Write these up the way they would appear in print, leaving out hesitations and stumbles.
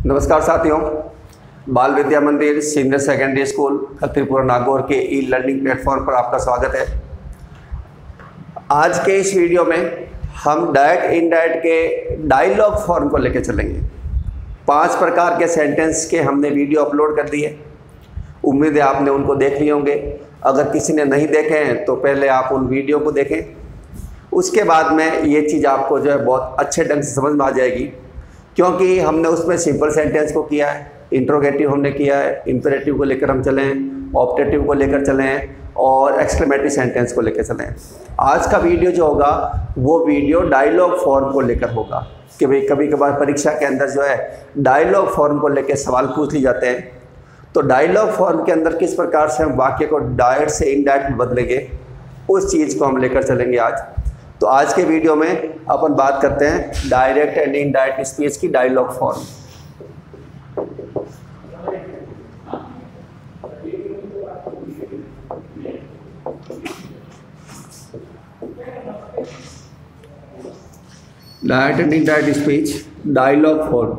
नमस्कार साथियों, बाल विद्या मंदिर सीनियर सेकेंडरी स्कूल खत्रीपुर नागौर के ई लर्निंग प्लेटफॉर्म पर आपका स्वागत है। आज के इस वीडियो में हम डायरेक्ट इनडायरेक्ट के डायलॉग फॉर्म को लेकर चलेंगे। 5 प्रकार के सेंटेंस के हमने वीडियो अपलोड कर दिए। उम्मीद है आपने उनको देख लिए होंगे। अगर किसी ने नहीं देखे हैं तो पहले आप उन वीडियो को देखें, उसके बाद में ये चीज़ आपको जो है बहुत अच्छे ढंग से समझ में आ जाएगी, क्योंकि हमने उसमें सिंपल सेंटेंस को किया है, इंट्रोगेटिव हमने किया है, इंपेरेटिव को लेकर हम चले हैं, ऑप्टेटिव को लेकर चले हैं और एक्सक्लेमेटरी सेंटेंस को लेकर चले हैं। आज का वीडियो जो होगा वो वीडियो डायलॉग फॉर्म को लेकर होगा कि भाई कभी कभार परीक्षा के अंदर जो है डायलॉग फॉर्म को लेकर सवाल पूछ लिए जाते हैं। तो डायलॉग फॉर्म के अंदर किस प्रकार से हम वाक्य को डायरेक्ट से इनडायरेक्ट में बदलेंगे, उस चीज़ को हम लेकर चलेंगे आज। तो आज के वीडियो में अपन बात करते हैं डायरेक्ट एंड इनडायरेक्ट स्पीच की dialogue form. Direct and indirect speech dialogue form.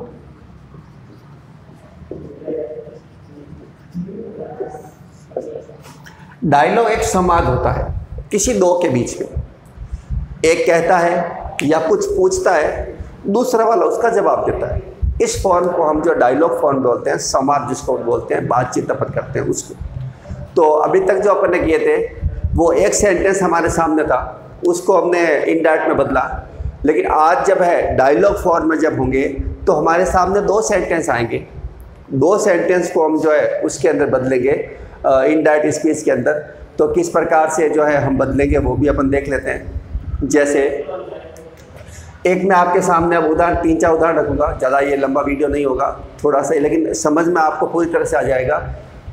Dialogue एक संवाद होता है किसी दो के बीच में। एक कहता है या कुछ पूछता है, दूसरा वाला उसका जवाब देता है। इस फॉर्म को हम जो डायलॉग फॉर्म बोलते हैं, संवाद जिसको बोलते हैं, बातचीत अपन करते हैं उसको। तो अभी तक जो अपन ने किए थे वो एक सेंटेंस हमारे सामने था, उसको हमने इनडायरेक्ट में बदला। लेकिन आज जब है डायलॉग फॉर्म में जब होंगे तो हमारे सामने 2 सेंटेंस आएंगे। 2 सेंटेंस को हम जो है उसके अंदर बदलेंगे इनडायरेक्ट स्पीच के अंदर। तो किस प्रकार से जो है हम बदलेंगे वो भी अपन देख लेते हैं। जैसे एक मैं आपके सामने अब उदाहरण 3-4 उदाहरण रखूँगा, ज़्यादा ये लंबा वीडियो नहीं होगा, थोड़ा सा, लेकिन समझ में आपको पूरी तरह से आ जाएगा।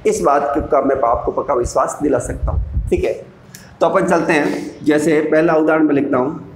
इस बात का मैं आपको पक्का विश्वास दिला सकता हूँ। ठीक है, तो अपन चलते हैं। जैसे पहला उदाहरण मैं लिखता हूँ।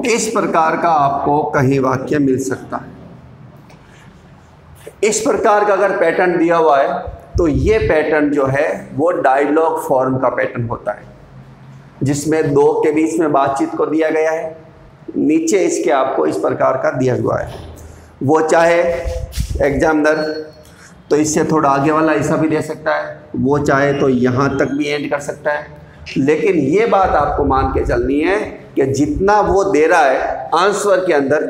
इस प्रकार का आपको कहीं वाक्य मिल सकता है। इस प्रकार का अगर पैटर्न दिया हुआ है तो ये पैटर्न जो है वो डायलॉग फॉर्म का पैटर्न होता है, जिसमें 2 के बीच में बातचीत को दिया गया है। नीचे इसके आपको इस प्रकार का दिया हुआ है। वो चाहे एग्जामिनर तो इससे थोड़ा आगे वाला हिस्सा भी दे सकता है, वो चाहे तो यहाँ तक भी एंड कर सकता है। लेकिन ये बात आपको मान के चलनी है कि जितना वो दे रहा है आंसर के अंदर,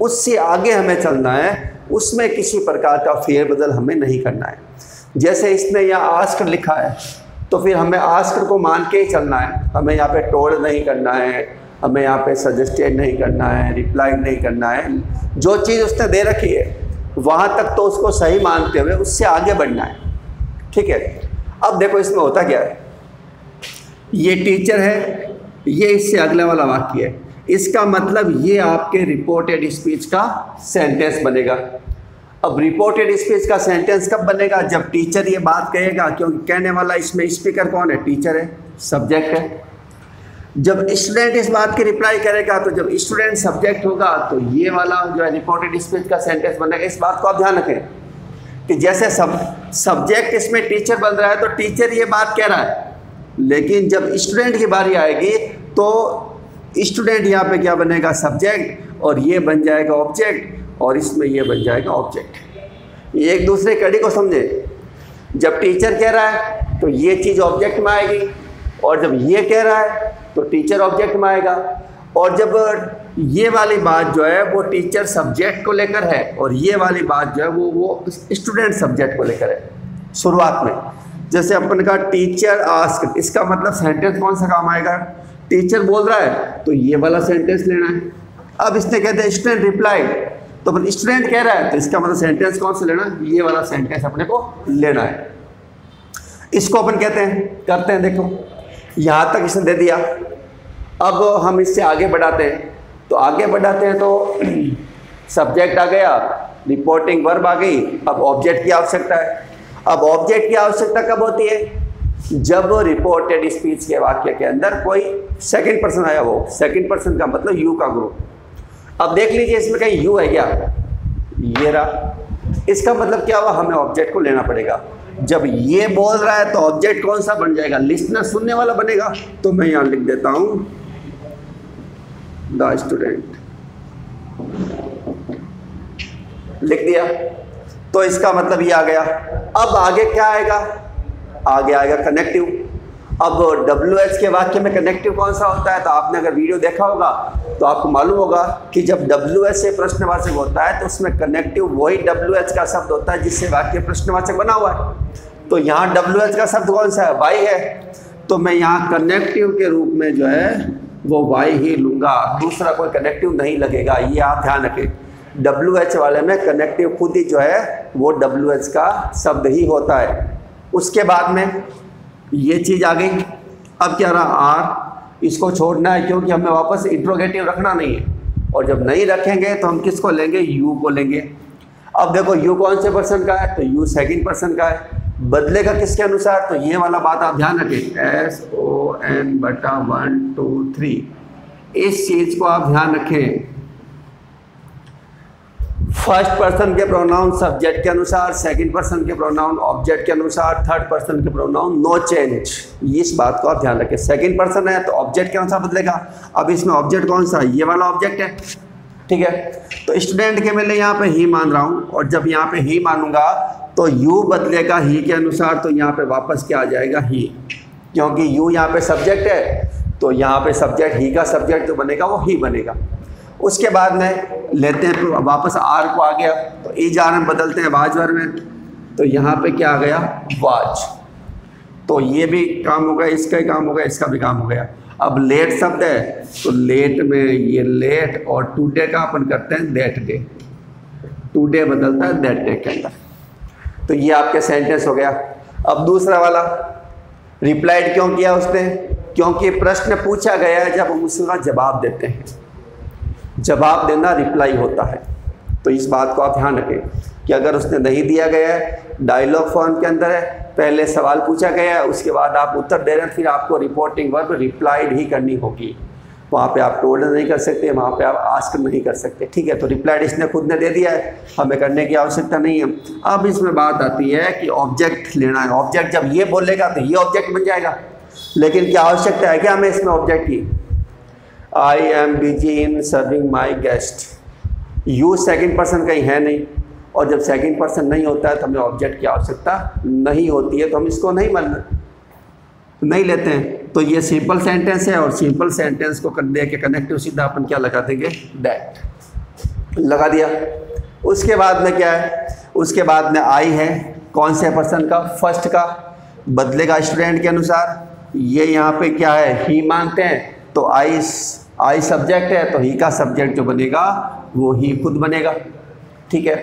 उससे आगे हमें चलना है, उसमें किसी प्रकार का फेरबदल हमें नहीं करना है। जैसे इसने यहाँ आस्कर लिखा है तो फिर हमें आस्कर को मान के ही चलना है। हमें यहाँ पे टोल्ड नहीं करना है, हमें यहाँ पे सजेस्टेड नहीं करना है, रिप्लाइड नहीं करना है। जो चीज़ उसने दे रखी है वहाँ तक तो उसको सही मानते हुए उससे आगे बढ़ना है। ठीक है, अब देखो इसमें होता क्या है। ये टीचर है, ये इससे अगले वाला वाक्य है। इसका मतलब ये आपके रिपोर्टेड स्पीच का सेंटेंस बनेगा। अब रिपोर्टेड स्पीच का सेंटेंस कब बनेगा? जब टीचर ये बात कहेगा, क्योंकि कहने वाला इसमें स्पीकर कौन है? टीचर है, सब्जेक्ट है। जब स्टूडेंट इस बात की रिप्लाई करेगा, तो जब स्टूडेंट सब्जेक्ट होगा तो ये वाला जो है रिपोर्टेड स्पीच का सेंटेंस बनेगा। इस बात को आप ध्यान रखें कि जैसे सब्जेक्ट इसमें टीचर बन रहा है तो टीचर ये बात कह रहा है, लेकिन जब स्टूडेंट की बारी आएगी तो स्टूडेंट यहाँ पे क्या बनेगा? सब्जेक्ट, और ये बन जाएगा ऑब्जेक्ट, और इसमें ये बन जाएगा ऑब्जेक्ट। ये एक दूसरे कड़ी को समझे। जब टीचर कह रहा है तो ये चीज़ ऑब्जेक्ट में आएगी, और जब ये कह रहा है तो टीचर ऑब्जेक्ट में आएगा, और जब ये वाली बात जो है वो टीचर सब्जेक्ट को लेकर है और ये वाली बात जो है वो स्टूडेंट सब्जेक्ट को लेकर है। शुरुआत में जैसे अपन का टीचर आस्क, इसका मतलब सेंटेंस कौन सा काम आएगा? टीचर बोल रहा है तो ये वाला सेंटेंस लेना है। अब इसने कहते हैं स्टूडेंट रिप्लाइड, तो अपन स्टूडेंट कह रहा है तो इसका मतलब सेंटेंस कौन सा लेना है? ये वाला सेंटेंस अपने को लेना है। इसको अपन कहते हैं करते हैं, देखो यहाँ तक इसने दे दिया। अब हम इससे आगे बढ़ाते हैं, तो आगे बढ़ाते हैं तो सब्जेक्ट आ गया, रिपोर्टिंग वर्ब आ गई, अब ऑब्जेक्ट की आवश्यकता है। अब ऑब्जेक्ट की आवश्यकता कब होती है? जब रिपोर्टेड स्पीच के वाक्य के अंदर कोई सेकंड पर्सन आया हो। सेकंड पर्सन का मतलब यू का ग्रुप। अब देख लीजिए इसमें कहीं यू है क्या? ये रहा। इसका मतलब क्या हुआ? हमें ऑब्जेक्ट को लेना पड़ेगा। जब ये बोल रहा है तो ऑब्जेक्ट कौन सा बन जाएगा? लिसनर, सुनने वाला बनेगा। तो मैं यहां लिख देता हूं द स्टूडेंट, लिख दिया। तो इसका मतलब ये आ गया। अब आगे क्या आएगा? आगे आएगा कनेक्टिव। अब WH के वाक्य में कनेक्टिव कौन सा होता है? तो आपने अगर वीडियो देखा होगा तो आपको मालूम होगा कि जब WH से प्रश्नवाचक होता है तो उसमें कनेक्टिव वही WH का शब्द होता है जिससे वाक्य प्रश्नवाचक बना हुआ है। तो यहाँ WH का शब्द कौन सा है? वाई है। तो मैं यहाँ कनेक्टिव के रूप में जो है वो वाई ही लूँगा, दूसरा कोई कनेक्टिव नहीं लगेगा। ये आप ध्यान रखें, WH वाले में कनेक्टिव खुद ही जो है वो WH का शब्द ही होता है। उसके बाद में ये चीज़ आ गई। अब क्या रहा? आर, इसको छोड़ना है क्योंकि हमें वापस इंट्रोगेटिव रखना नहीं है, और जब नहीं रखेंगे तो हम किसको लेंगे? यू को लेंगे। अब देखो यू कौन से पर्सन का है? तो यू सेकंड पर्सन का है। बदलेगा किसके अनुसार? तो ये वाला बात आप ध्यान रखें, SON/1 2 3। इस चीज़ को आप ध्यान रखें। फर्स्ट पर्सन के प्रोनाउन सब्जेक्ट के अनुसार, सेकंड पर्सन के प्रोनाउन ऑब्जेक्ट के अनुसार, थर्ड पर्सन के प्रोनाउन नो चेंज। इस बात को आप ध्यान रखें। सेकंड पर्सन है तो ऑब्जेक्ट के अनुसार बदलेगा। अब इसमें ऑब्जेक्ट कौन सा है? ये वाला ऑब्जेक्ट है, ठीक है। तो स्टूडेंट के मैं यहाँ पे ही मान रहा हूँ, और जब यहाँ पे ही मानूंगा तो यू बदलेगा ही के अनुसार, तो यहाँ पे वापस क्या आ जाएगा? ही, क्योंकि यू यहाँ पे सब्जेक्ट है तो यहाँ पे सब्जेक्ट, ही का सब्जेक्ट जो बनेगा वो ही बनेगा। उसके बाद में लेते हैं वापस आर को, आ गया तो ईजार में बदलते हैं वाजवर में, तो यहाँ पे क्या आ गया? वाज। तो ये भी काम हो गया, इसका ही काम हो गया, इसका भी काम हो गया। अब लेट शब्द है तो लेट में ये लेट, और टुडे का अपन करते हैं दैट डे। टुडे बदलता है दैट डे के अंदर। तो ये आपके सेंटेंस हो गया। अब दूसरा वाला, रिप्लाइड क्यों किया उसने? क्योंकि प्रश्न पूछा गया है, जब हम उसका जवाब देते हैं, जवाब देना रिप्लाई होता है। तो इस बात को आप ध्यान रखें कि अगर उसने नहीं दिया गया है, डायलॉग फॉर्म के अंदर है, पहले सवाल पूछा गया है, उसके बाद आप उत्तर दे रहे हैं, फिर आपको रिपोर्टिंग वर्ब रिप्लाइड ही करनी होगी। वहाँ पे आप टोल्ड नहीं कर सकते, वहाँ पे आप आस्क नहीं कर सकते, ठीक है। तो रिप्लाइड इसने खुद ने दे दिया है, हमें करने की आवश्यकता नहीं है। अब इसमें बात आती है कि ऑब्जेक्ट लेना है। ऑब्जेक्ट जब ये बोलेगा तो ये ऑब्जेक्ट बन जाएगा, लेकिन क्या आवश्यकता है क्या हमें इसमें ऑब्जेक्ट की? I am busy in serving my guest. You second person कहीं है नहीं, और जब सेकंड पर्सन नहीं होता है तो हमें ऑब्जेक्ट की आवश्यकता नहीं होती है, तो हम इसको नहीं लेते हैं। तो ये सिंपल सेंटेंस है, और सिंपल सेंटेंस को कर दे के कनेक्टिव सीधा अपन क्या लगा देंगे? दैट लगा दिया। उसके बाद में क्या है? उसके बाद में आई है, कौन से पर्सन का? फर्स्ट का, बदलेगा स्टूडेंट के अनुसार। ये यहाँ पे क्या है? ही मानते हैं, तो आई सब्जेक्ट है तो ही का सब्जेक्ट जो बनेगा वो ही खुद बनेगा, ठीक है।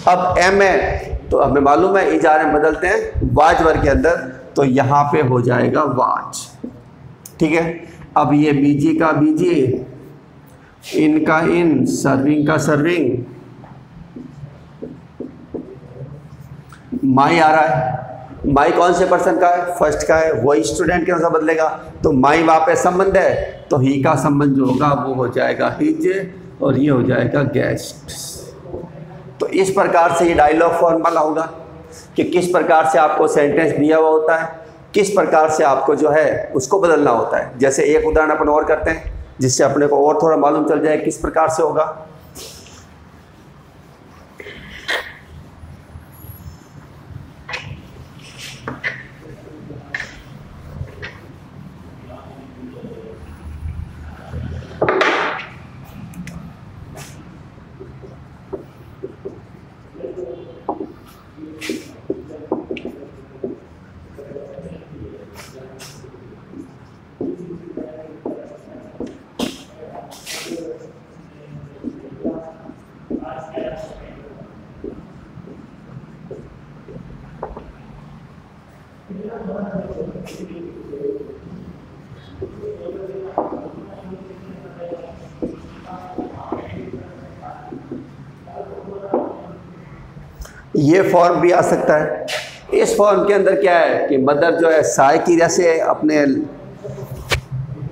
अब एम है तो हमें मालूम है इजारे में बदलते हैं वाज वर्ग के अंदर, तो यहाँ पे हो जाएगा वाज, ठीक है। अब ये बीजी का बीजी, इन का इन, सर्विंग का सर्विंग, माई आ रहा है। माई कौन से पर्सन का है? फर्स्ट का है, वही स्टूडेंट के अनुसार बदलेगा, तो माई वहाँ पे संबंध है, तो ही का संबंध जो होगा वो हो जाएगा हिज, और ये हो जाएगा गेस्ट। तो इस प्रकार से ये डायलॉग फॉर्मूला होगा कि किस प्रकार से आपको सेंटेंस दिया हुआ होता है, किस प्रकार से आपको जो है उसको बदलना होता है। जैसे एक उदाहरण अपन और करते हैं जिससे अपने को और थोड़ा मालूम चल जाए किस प्रकार से होगा। ये फॉर्म भी आ सकता है। इस फॉर्म के अंदर क्या है कि मदर जो है सहायक क्रिया से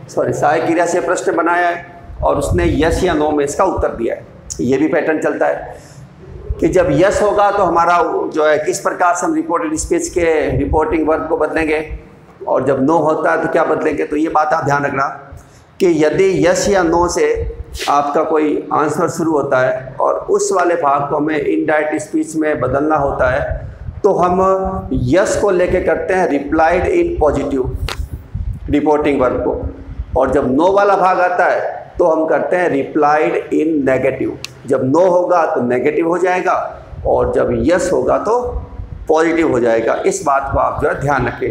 सहायक क्रिया से प्रश्न बनाया है और उसने यस या नो में इसका उत्तर दिया है। ये भी पैटर्न चलता है कि जब यस होगा तो हमारा जो है किस प्रकार से हम रिपोर्टेड स्पीच के रिपोर्टिंग वर्ब को बदलेंगे, और जब नो होता है तो क्या बदलेंगे। तो ये बात आप ध्यान रखना कि यदि यस या नो से आपका कोई आंसर शुरू होता है और उस वाले भाग को हमें इनडायरेक्ट स्पीच में बदलना होता है तो हम यस को लेके करते हैं replied in positive reporting verb को, और जब नो वाला भाग आता है तो हम करते हैं रिप्लाइड इन नेगेटिव। जब नो होगा तो नेगेटिव हो जाएगा और जब यस होगा तो पॉजिटिव हो जाएगा। इस बात को आप जो है ध्यान रखें।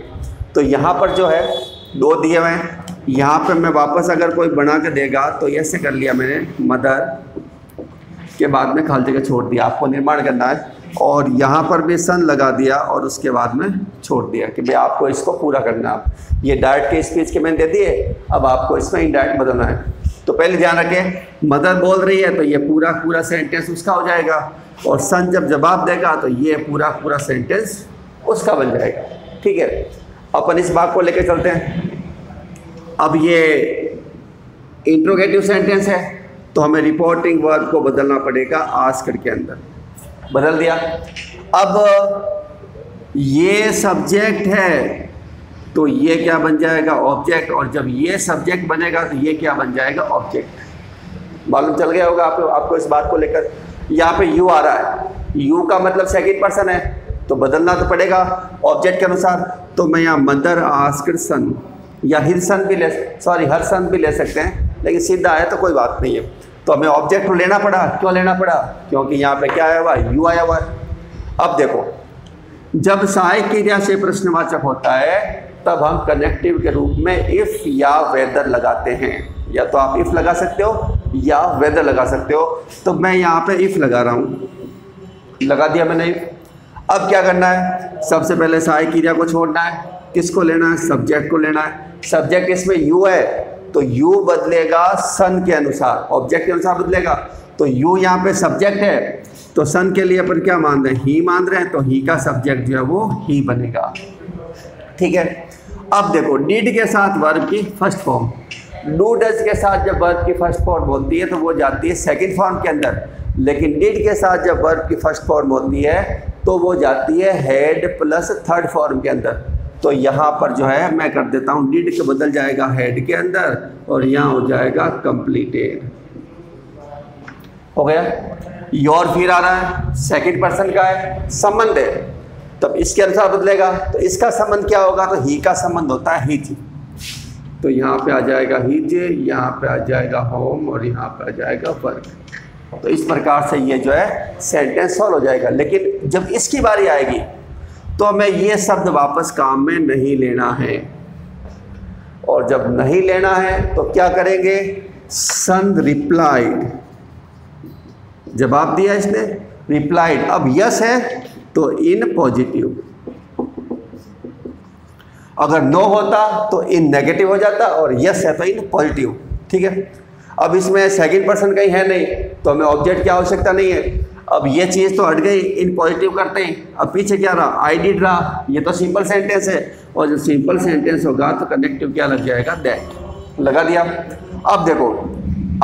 तो यहाँ पर जो है दो दिए हुए हैं, यहाँ पे मैं वापस अगर कोई बना के देगा तो ऐसे कर लिया मैंने, मदर के बाद में खाली जगह छोड़ दिया, आपको निर्माण करना है, और यहाँ पर भी सन लगा दिया और उसके बाद में छोड़ दिया कि भाई आपको इसको पूरा करना है। आप ये डायरेक्ट के स्पीच के मैंने दे दिए, अब आपको इसमें इनडायरेक्ट बदलना है। तो पहले ध्यान रखें, मदर बोल रही है तो ये पूरा पूरा सेंटेंस उसका हो जाएगा, और सन जब जवाब देगा तो ये पूरा पूरा सेंटेंस उसका बन जाएगा। ठीक है, अपन इस भाग को लेकर चलते हैं। अब ये इंट्रोगेटिव सेंटेंस है तो हमें रिपोर्टिंग वर्ब को बदलना पड़ेगा आस्कर के अंदर। बदल दिया। अब ये सब्जेक्ट है तो ये क्या बन जाएगा, ऑब्जेक्ट, और जब ये सब्जेक्ट बनेगा तो ये क्या बन जाएगा, ऑब्जेक्ट। मालूम चल गया होगा आपको इस बात को लेकर। यहाँ पे यू आ रहा है, यू का मतलब सेकंड पर्सन है तो बदलना तो पड़ेगा ऑब्जेक्ट के अनुसार। तो मैं यहाँ मदर आस्क्ड सन या हर सन भी ले सकते हैं, लेकिन सीधा है तो कोई बात नहीं है। तो हमें ऑब्जेक्ट को लेना पड़ा। क्यों लेना पड़ा, क्योंकि यहाँ पे क्या आया हुआ, यू आया हुआ है। अब देखो, जब सहायक क्रिया से प्रश्नवाचक होता है तब हम कनेक्टिव के रूप में इफ या वेदर लगाते हैं। या तो आप इफ लगा सकते हो या वेदर लगा सकते हो। तो मैं यहाँ पे इफ लगा रहा हूँ, लगा दिया मैंने इफ। अब क्या करना है, सबसे पहले सहायक क्रिया को छोड़ना है। किसको लेना है, सब्जेक्ट को लेना है। सब्जेक्ट इसमें यू है तो यू बदलेगा सन के अनुसार, ऑब्जेक्ट के अनुसार बदलेगा। तो यू यहाँ पे सब्जेक्ट है तो सन के लिए अपन क्या मान रहे हैं, ही मान रहे हैं, तो ही का सब्जेक्ट जो है वो ही बनेगा। ठीक है। अब देखो, डिड के साथ वर्ब की फर्स्ट फॉर्म, डू डज के साथ जब वर्ब की फर्स्ट फॉर्म होती है तो वो जाती है सेकंड फॉर्म के अंदर, लेकिन डिड के साथ जब वर्ब की फर्स्ट फॉर्म होती है तो वो जाती है हेड प्लस थर्ड फॉर्म के अंदर। तो यहाँ पर जो है मैं कर देता हूँ, डिड के बदल जाएगा हेड के अंदर और यहाँ हो जाएगा कंप्लीटेड। हो गया। योर फिर आ रहा है, सेकंड पर्सन का है, संबंध है, तब इसके अनुसार बदलेगा। तो इसका संबंध क्या होगा, तो ही का संबंध होता है हिज। तो यहाँ पे आ जाएगा हिज, यहाँ पे आ जाएगा होम और यहाँ पे आ जाएगा वर्क। तो इस प्रकार से ये जो है सेंटेंस सॉल्व हो जाएगा। लेकिन जब इसकी बारी आएगी तो हमें ये शब्द वापस काम में नहीं लेना है, और जब नहीं लेना है तो क्या करेंगे, सन रिप्लाइड, जवाब दिया इसने, रिप्लाइड। अब यस है तो इन पॉजिटिव, अगर नो होता तो इन नेगेटिव हो जाता, और यस है तो इन पॉजिटिव। ठीक है। अब इसमें सेकंड पर्सन कहीं है नहीं तो हमें ऑब्जेक्ट की आवश्यकता नहीं है। अब ये चीज़ तो हट गई, इन पॉजिटिव करते हैं। अब पीछे क्या रहा, आई डिड रहा, ये तो सिंपल सेंटेंस है, और जब सिंपल सेंटेंस होगा तो कनेक्टिव क्या लग जाएगा, दैट लगा दिया। अब देखो,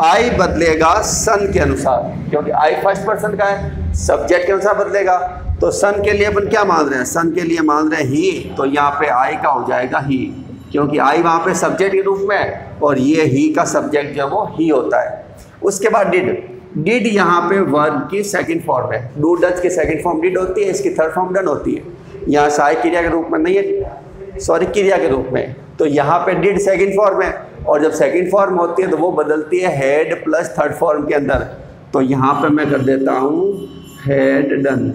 आई बदलेगा सन के अनुसार, क्योंकि आई फर्स्ट पर्सन का है, सब्जेक्ट के अनुसार बदलेगा। तो सन के लिए अपन क्या मान रहे हैं, सन के लिए मान रहे हैं ही, तो यहाँ पे आई का हो जाएगा ही, क्योंकि आई वहाँ पे सब्जेक्ट के रूप में और ये ही का सब्जेक्ट जो वो ही होता है। उसके बाद डिड यहाँ पे वर्ब की सेकंड फॉर्म है, डू डज की सेकंड फॉर्म डिड होती है, इसकी थर्ड फॉर्म डन होती है। यहाँ सहायक क्रिया के रूप में नहीं है, सॉरी क्रिया के रूप में। तो यहाँ पे डिड सेकंड फॉर्म है, और जब सेकंड फॉर्म होती है तो वो बदलती है हेड प्लस थर्ड फॉर्म के अंदर। तो यहाँ पे मैं कर देता हूँ हेड डन,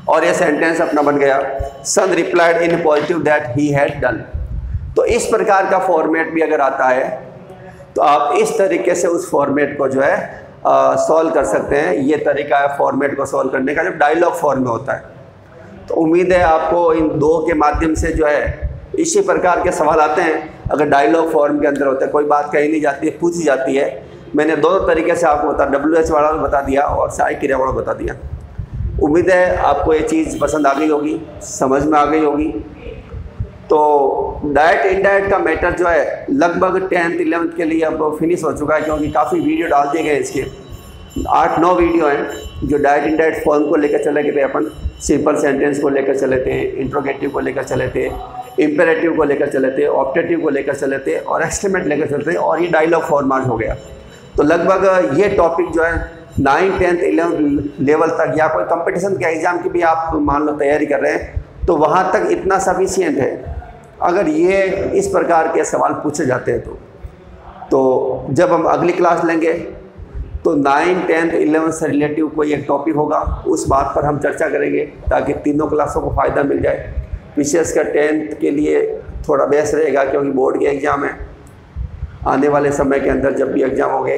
और ये सेंटेंस अपना बन गया, son replied in positive that he had done. तो इस प्रकार का फॉर्मेट भी अगर आता है तो आप इस तरीके से उस फॉर्मेट को जो है सॉल्व कर सकते हैं। ये तरीका है फॉर्मेट को सॉल्व करने का जब डायलॉग फॉर्म में होता है। तो उम्मीद है आपको इन दो के माध्यम से जो है इसी प्रकार के सवाल आते हैं अगर डायलॉग फॉर्म के अंदर होता है, कोई बात कही नहीं जाती है, पूछी जाती है। मैंने दोनों तरीके से आपको बता, WH वाला बता दिया और सहायक क्रिया वाला बता दिया। उम्मीद है आपको ये चीज़ पसंद आ गई होगी, समझ में आ गई होगी। तो डायरेक्ट इनडायरेक्ट का मैटर जो है लगभग 10th 11th के लिए अब फिनिश हो चुका है, क्योंकि काफ़ी वीडियो डाल दिए गए इसके 8-9 वीडियो हैं जो डायरेक्ट इनडायरेक्ट फॉर्म को लेकर चले गए थे। अपन सिंपल सेंटेंस को लेकर चले थे, इंट्रोगेटिव को लेकर चले थे, इम्पेरेटिव को लेकर चले थे, ऑप्टेटिव को लेकर चले थे और एक्सक्लेमेट लेकर चलते थे, और ये डायलॉग फॉर्मेट हो गया। तो लगभग ये टॉपिक जो है 9th 10th 11th लेवल तक, या कोई कंपटीशन के एग्ज़ाम की भी आप मान लो तैयारी कर रहे हैं तो वहाँ तक इतना सफिशिएंट है। अगर ये इस प्रकार के सवाल पूछे जाते हैं तो जब हम अगली क्लास लेंगे तो 9th 10th 11th से रिलेटिव कोई एक टॉपिक होगा, उस बात पर हम चर्चा करेंगे ताकि तीनों क्लासों को फ़ायदा मिल जाए। विशेषकर 10th के लिए थोड़ा बेस रहेगा क्योंकि बोर्ड के एग्ज़ाम है। आने वाले समय के अंदर जब भी एग्ज़ाम होंगे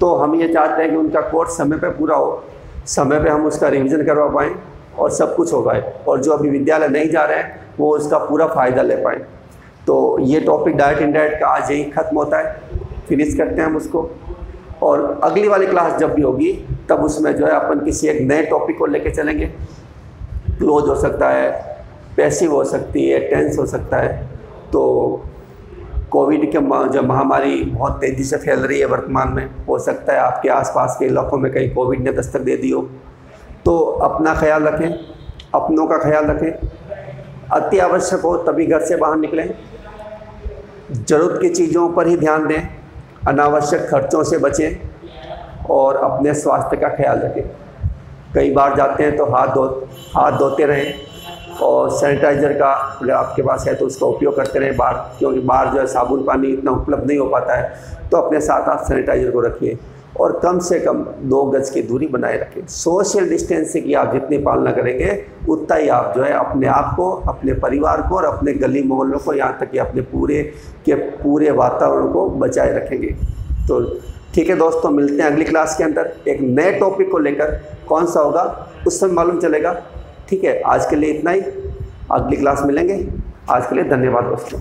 तो हम ये चाहते हैं कि उनका कोर्स समय पे पूरा हो, समय पे हम उसका रिवीजन करवा पाएँ और सब कुछ हो पाए, और जो अभी विद्यालय नहीं जा रहे हैं वो उसका पूरा फ़ायदा ले पाएँ। तो ये टॉपिक डायरेक्ट इनडायरेक्ट का आज यही ख़त्म होता है, फिनिश करते हैं हम उसको। और अगली वाली क्लास जब भी होगी तब उसमें जो है अपन किसी एक नए टॉपिक को लेके चलेंगे। क्लोज हो सकता है, पैसिव हो सकती है, टेंस हो सकता है। तो कोविड के जब महामारी बहुत तेज़ी से फैल रही है वर्तमान में, हो सकता है आपके आसपास के इलाकों में कहीं कोविड ने दस्तक दे दी हो। तो अपना ख्याल रखें, अपनों का ख्याल रखें, अति आवश्यक हो तभी घर से बाहर निकलें, ज़रूरत की चीज़ों पर ही ध्यान दें, अनावश्यक खर्चों से बचें और अपने स्वास्थ्य का ख्याल रखें। कई बार जाते हैं तो हाथ धोते रहें और सैनिटाइज़र का अगर आपके पास है तो उसका उपयोग करते रहें बाहर, क्योंकि बाहर जो है साबुन पानी इतना उपलब्ध नहीं हो पाता है। तो अपने साथ आप सैनिटाइज़र को रखिए और कम से कम 2 गज की दूरी बनाए रखें। सोशल डिस्टेंसिंग की आप जितनी पालना करेंगे उतना ही आप जो है अपने आप को, अपने परिवार को और अपने गली मोहल्लों को, यहाँ तक कि अपने पूरे वातावरण को बचाए रखेंगे। तो ठीक है दोस्तों, मिलते हैं अगली क्लास के अंदर एक नए टॉपिक को लेकर। कौन सा होगा उस समय मालूम चलेगा। ठीक है, आज के लिए इतना ही, अगली क्लास मिलेंगे। आज के लिए धन्यवाद दोस्तों।